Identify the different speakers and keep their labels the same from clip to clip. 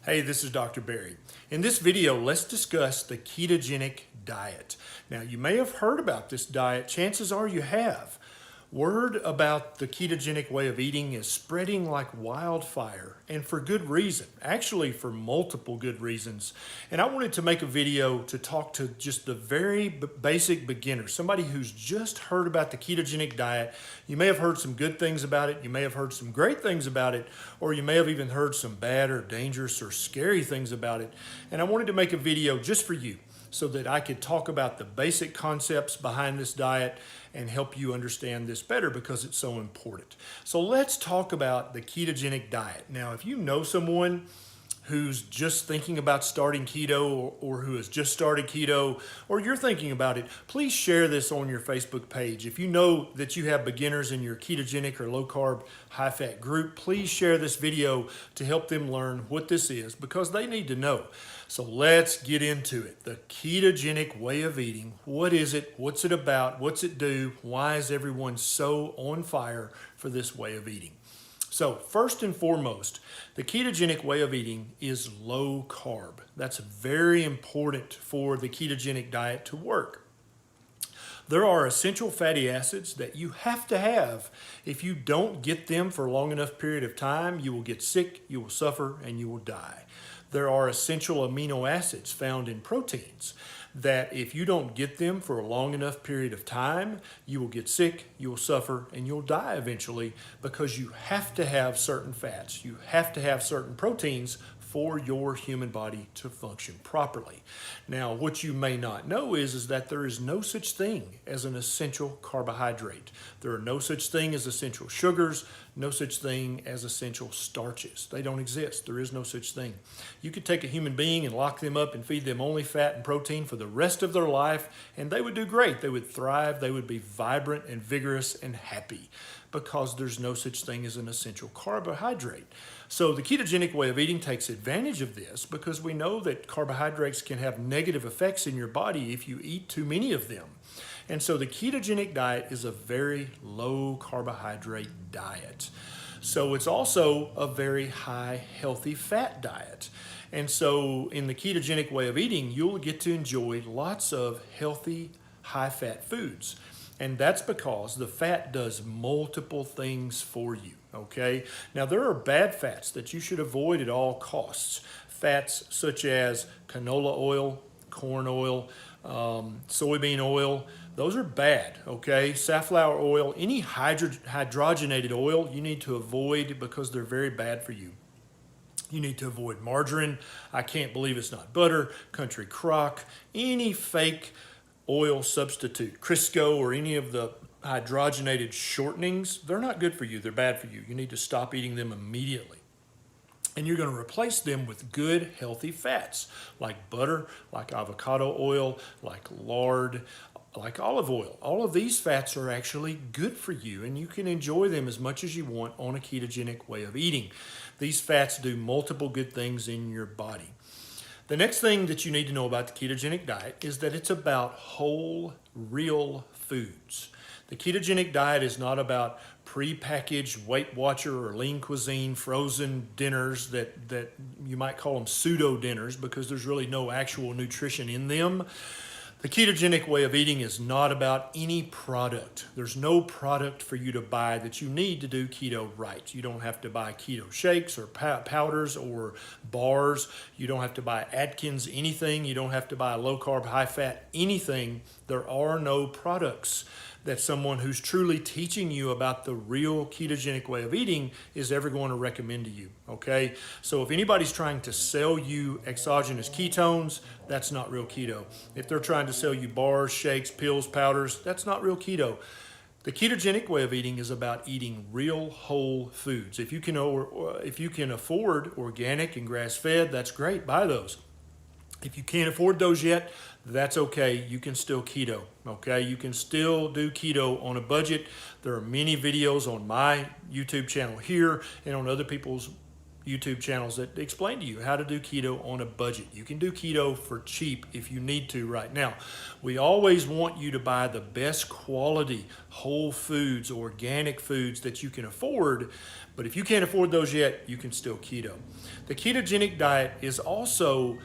Speaker 1: Hey, this is Dr. Beri. In this video, let's discuss the ketogenic diet. Now, you may have heard about this diet. Chances are you have. Word about the ketogenic way of eating is spreading like wildfire, and for good reason. Actually, for multiple good reasons. And I wanted to make a video to talk to just the very basic beginner, somebody who's just heard about the ketogenic diet. You may have heard some good things about it, you may have heard some great things about it, or you may have even heard some bad or dangerous or scary things about it. And I wanted to make a video just for you, so that I could talk about the basic concepts behind this diet and help you understand this better because it's so important. So let's talk about the ketogenic diet. Now, if you know someone who's just thinking about starting keto or who has just started keto, or you're thinking about it, please share this on your Facebook page. If you know that you have beginners in your ketogenic or low carb, high fat group, please share this video to help them learn what this is because they need to know. So let's get into it. The ketogenic way of eating. What is it? What's it about? What's it do? Why is everyone so on fire for this way of eating? So first and foremost, the ketogenic way of eating is low carb. That's very important for the ketogenic diet to work. There are essential fatty acids that you have to have. If you don't get them for a long enough period of time, you will get sick, you will suffer, and you will die. There are essential amino acids found in proteins that if you don't get them for a long enough period of time, you will get sick, you will suffer, and you'll die eventually because you have to have certain fats. You have to have certain proteins for your human body to function properly. Now, what you may not know is that there is no such thing as an essential carbohydrate. There are no such thing as essential sugars, no such thing as essential starches. They don't exist. There is no such thing. You could take a human being and lock them up and feed them only fat and protein for the rest of their life, and they would do great. They would thrive. They would be vibrant and vigorous and happy because there's no such thing as an essential carbohydrate. So the ketogenic way of eating takes advantage of this because we know that carbohydrates can have negative effects in your body if you eat too many of them. And so the ketogenic diet is a very low carbohydrate diet. So it's also a very high healthy fat diet. And so in the ketogenic way of eating, you'll get to enjoy lots of healthy high fat foods. And that's because the fat does multiple things for you, okay? Now, there are bad fats that you should avoid at all costs. Fats such as canola oil, corn oil, soybean oil, those are bad, okay? Safflower oil, any hydrogenated oil you need to avoid because they're very bad for you. You need to avoid margarine. I can't believe it's not butter, country crock, any fake oil substitute, Crisco or any of the hydrogenated shortenings, they're not good for you. They're bad for you. You need to stop eating them immediately. And you're going to replace them with good, healthy fats like butter, like avocado oil, like lard, like olive oil. All of these fats are actually good for you, and you can enjoy them as much as you want on a ketogenic way of eating. These fats do multiple good things in your body. The next thing that you need to know about the ketogenic diet is that it's about whole, real foods. The ketogenic diet is not about pre-packaged Weight Watcher or lean cuisine frozen dinners that you might call them pseudo dinners because there's really no actual nutrition in them. The ketogenic way of eating is not about any product. There's no product for you to buy that you need to do keto right. You don't have to buy keto shakes or powders or bars. You don't have to buy Atkins anything. You don't have to buy low carb, high fat anything. There are no products that someone who's truly teaching you about the real ketogenic way of eating is ever going to recommend to you, okay? So if anybody's trying to sell you exogenous ketones, that's not real keto. If they're trying to sell you bars, shakes, pills, powders, that's not real keto. The ketogenic way of eating is about eating real whole foods. If you can afford organic and grass-fed, that's great, buy those. If you can't afford those yet, that's okay. You can still keto, okay? You can still do keto on a budget. There are many videos on my YouTube channel here and on other people's YouTube channels that explain to you how to do keto on a budget. You can do keto for cheap if you need to right now. We always want you to buy the best quality whole foods, organic foods that you can afford, but if you can't afford those yet, you can still keto. The ketogenic diet is also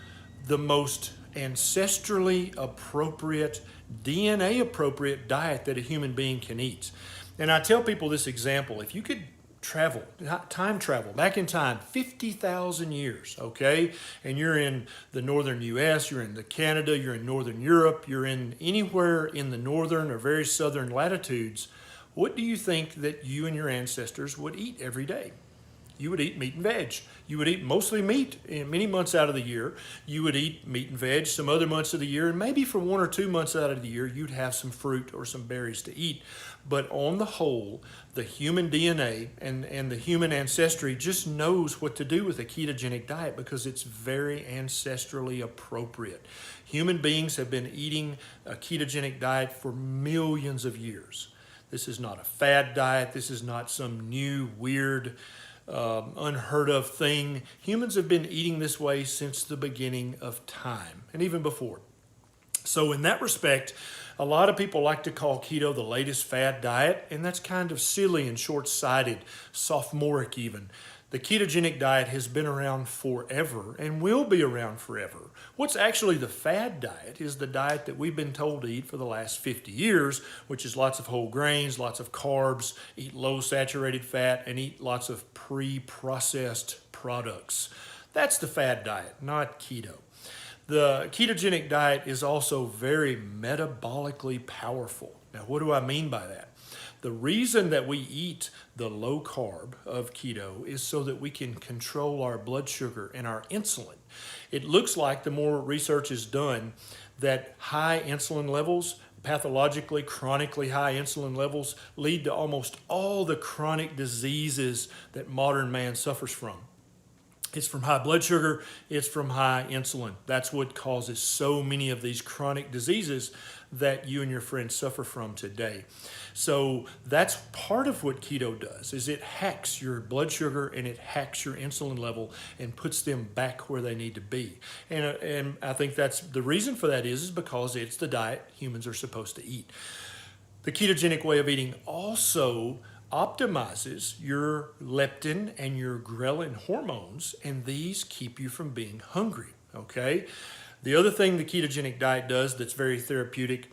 Speaker 1: the most ancestrally appropriate, DNA appropriate diet that a human being can eat. And I tell people this example: if you could time travel back in time 50,000 years, okay, and you're in the northern US, you're in the Canada, you're in northern Europe, you're in anywhere in the northern or very southern latitudes, what do you think that you and your ancestors would eat every day? You would eat meat and veg. You would eat mostly meat in many months out of the year. You would eat meat and veg some other months of the year, and maybe for 1 or 2 months out of the year, you'd have some fruit or some berries to eat. But on the whole, the human DNA and the human ancestry just knows what to do with a ketogenic diet because it's very ancestrally appropriate. Human beings have been eating a ketogenic diet for millions of years. This is not a fad diet. This is not some new, weird, unheard of thing. Humans have been eating this way since the beginning of time and even before. So in that respect, a lot of people like to call keto the latest fad diet, and that's kind of silly and short-sighted, sophomoric even. The ketogenic diet has been around forever and will be around forever. What's actually the fad diet is the diet that we've been told to eat for the last 50 years, which is lots of whole grains, lots of carbs, eat low saturated fat, and eat lots of pre-processed products. That's the fad diet, not keto. The ketogenic diet is also very metabolically powerful. Now, what do I mean by that? The reason that we eat the low carb of keto is so that we can control our blood sugar and our insulin. It looks like the more research is done that high insulin levels, pathologically, chronically high insulin levels, lead to almost all the chronic diseases that modern man suffers from. It's from high blood sugar, it's from high insulin. That's what causes so many of these chronic diseases that you and your friends suffer from today. So that's part of what keto does, is it hacks your blood sugar and it hacks your insulin level and puts them back where they need to be. And I think that's the reason for that is because it's the diet humans are supposed to eat. The ketogenic way of eating also optimizes your leptin and your ghrelin hormones, and these keep you from being hungry, okay? The other thing the ketogenic diet does that's very therapeutic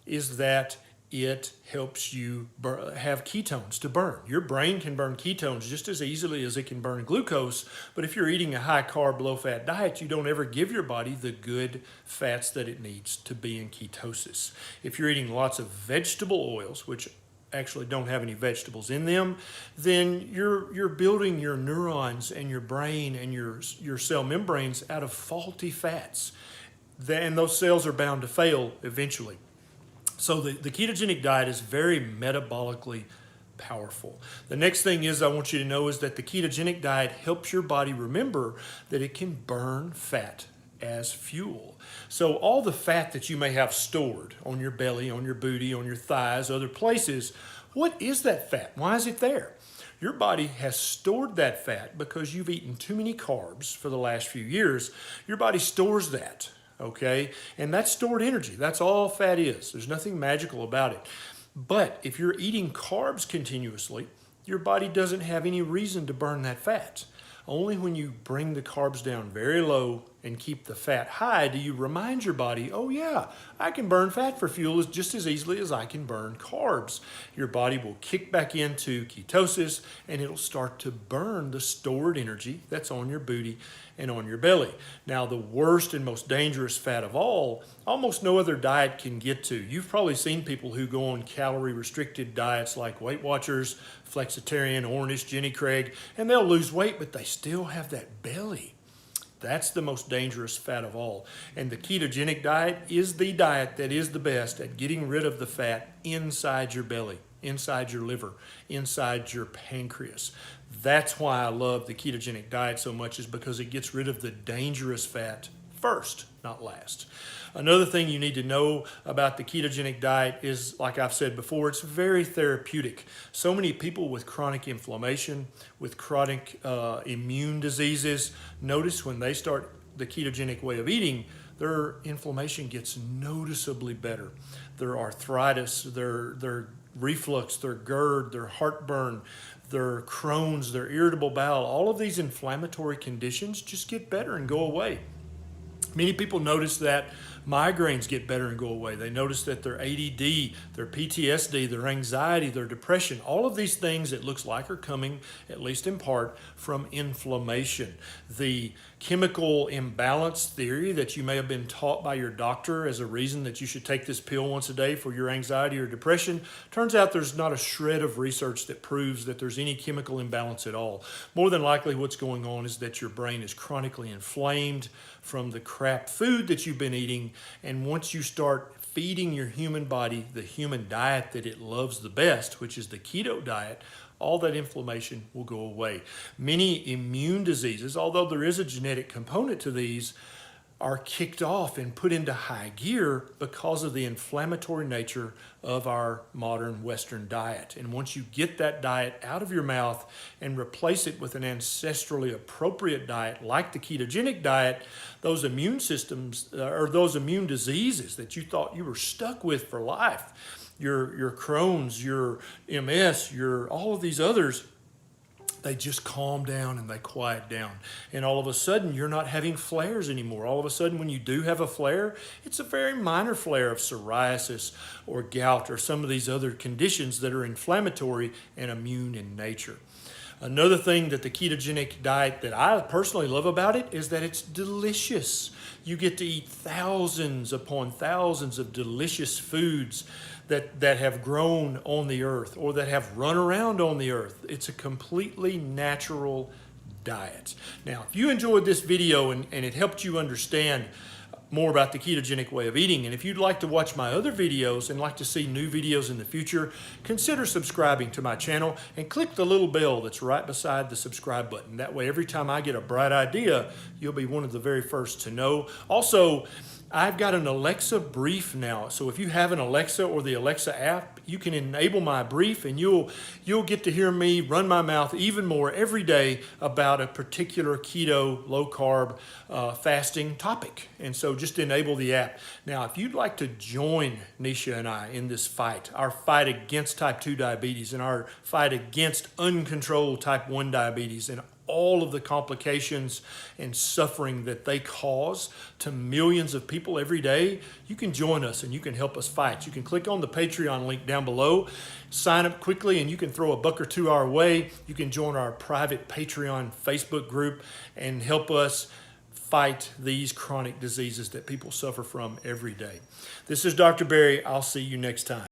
Speaker 1: is that it helps you have ketones to burn. Your brain can burn ketones just as easily as it can burn glucose, but if you're eating a high-carb, low-fat diet, you don't ever give your body the good fats that it needs to be in ketosis. If you're eating lots of vegetable oils, which actually don't have any vegetables in them, then you're building your neurons and your brain and your cell membranes out of faulty fats. And those cells are bound to fail eventually. So the ketogenic diet is very metabolically powerful. The next thing is I want you to know is that the ketogenic diet helps your body remember that it can burn fat as fuel. So all the fat that you may have stored on your belly, on your booty, on your thighs, other places, what is that fat? Why is it there? Your body has stored that fat because you've eaten too many carbs for the last few years. Your body stores that, okay? And that's stored energy. That's all fat is. There's nothing magical about it. But if you're eating carbs continuously, your body doesn't have any reason to burn that fat. Only when you bring the carbs down very low and keep the fat high do you remind your body, oh yeah, I can burn fat for fuel just as easily as I can burn carbs. Your body will kick back into ketosis and it'll start to burn the stored energy that's on your booty and on your belly. Now, the worst and most dangerous fat of all, almost no other diet can get to. You've probably seen people who go on calorie-restricted diets like Weight Watchers, Flexitarian, Ornish, Jenny Craig, and they'll lose weight, but they still have that belly. That's the most dangerous fat of all. And the ketogenic diet is the diet that is the best at getting rid of the fat inside your belly, inside your liver, inside your pancreas. That's why I love the ketogenic diet so much, is because it gets rid of the dangerous fat first, not last. Another thing you need to know about the ketogenic diet is, like I've said before, it's very therapeutic. So many people with chronic inflammation, with chronic immune diseases, notice when they start the ketogenic way of eating, their inflammation gets noticeably better. Their arthritis, their reflux, their GERD, their heartburn, their Crohn's, their irritable bowel, all of these inflammatory conditions just get better and go away. Many people notice that migraines get better and go away. They notice that their ADD, their PTSD, their anxiety, their depression, all of these things it looks like are coming, at least in part, from inflammation. The chemical imbalance theory that you may have been taught by your doctor as a reason that you should take this pill once a day for your anxiety or depression, turns out there's not a shred of research that proves that there's any chemical imbalance at all. More than likely what's going on is that your brain is chronically inflamed from the crap food that you've been eating, and once you start feeding your human body the human diet that it loves the best, which is the keto diet, all that inflammation will go away. Many immune diseases, although there is a genetic component to these, are kicked off and put into high gear because of the inflammatory nature of our modern Western diet. And once you get that diet out of your mouth and replace it with an ancestrally appropriate diet like the ketogenic diet, those immune systems or those immune diseases that you thought you were stuck with for life, your Crohn's, your MS, your all of these others, they just calm down and they quiet down. And all of a sudden, you're not having flares anymore. All of a sudden, when you do have a flare, it's a very minor flare of psoriasis or gout or some of these other conditions that are inflammatory and immune in nature. Another thing that the ketogenic diet that I personally love about it is that it's delicious. You get to eat thousands upon thousands of delicious foods that have grown on the earth or that have run around on the earth. It's a completely natural diet. Now, if you enjoyed this video and it helped you understand more about the ketogenic way of eating, and if you'd like to watch my other videos and like to see new videos in the future, consider subscribing to my channel and click the little bell that's right beside the subscribe button. That way, every time I get a bright idea, you'll be one of the very first to know. Also, I've got an Alexa brief now. So if you have an Alexa or the Alexa app, you can enable my brief and you'll get to hear me run my mouth even more every day about a particular keto, low carb, fasting topic. And so just enable the app. Now, if you'd like to join Nisha and I in this fight, our fight against type 2 diabetes and our fight against uncontrolled type 1 diabetes and all of the complications and suffering that they cause to millions of people every day, you can join us and you can help us fight. You can click on the Patreon link down below, sign up quickly, and you can throw $1 or $2 our way. You can join our private Patreon Facebook group and help us fight these chronic diseases that people suffer from every day. This is Dr. Barry. I'll see you next time.